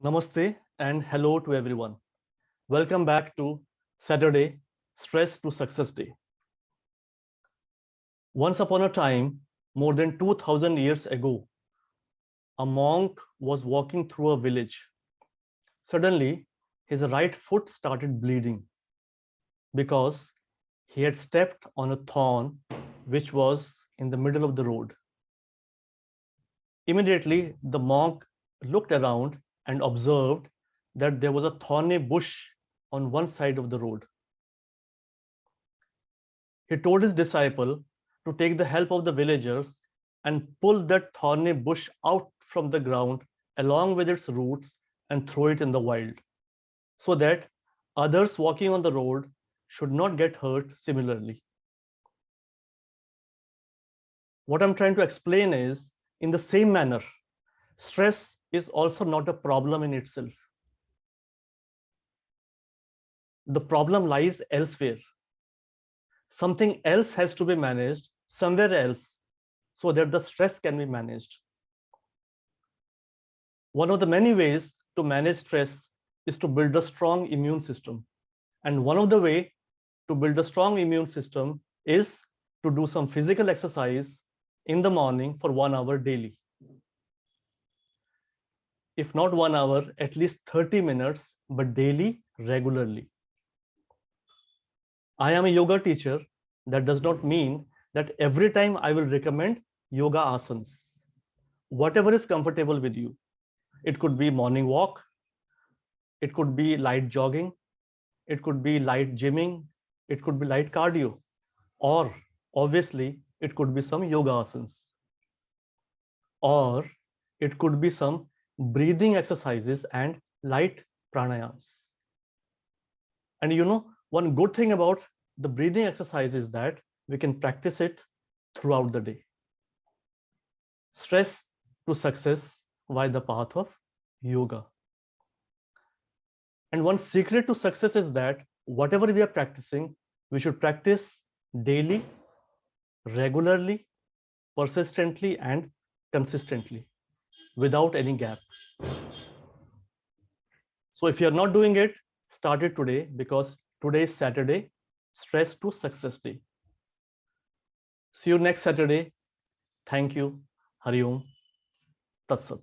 Namaste and hello to everyone. Welcome back to Saturday Stress to Success Day. Once upon a time, more than 2000 years ago, a monk was walking through a village. Suddenly, his right foot started bleeding because he had stepped on a thorn which was in the middle of the road. Immediately, the monk looked around and observed that there was a thorny bush on one side of the road. He told his disciple to take the help of the villagers and pull that thorny bush out from the ground along with its roots and throw it in the wild, so that others walking on the road should not get hurt similarly. What I'm trying to explain is, in the same manner, stress is also not a problem in itself. The problem lies elsewhere. Something else has to be managed somewhere else so that the stress can be managed. One of the many ways to manage stress is to build a strong immune system. And one of the way to build a strong immune system is to do some physical exercise in the morning for 1 hour daily. If not 1 hour, at least 30 minutes, but daily, regularly. I am a yoga teacher. That does not mean that every time I will recommend yoga asanas. Whatever is comfortable with you. It could be morning walk. It could be light jogging. It could be light gymming. It could be light cardio. Or obviously, it could be some yoga asanas. Or it could be some breathing exercises and light pranayams. And you know, one good thing about the breathing exercise is that we can practice it throughout the day. Stress to success via the path of yoga. And one secret to success is that whatever we are practicing, we should practice daily, regularly, persistently, and consistently without any gap. So if you're not doing it, start it today, because today is Saturday, Stress to Success Day. See you next Saturday. Thank you. Hari Om. Tat Sat.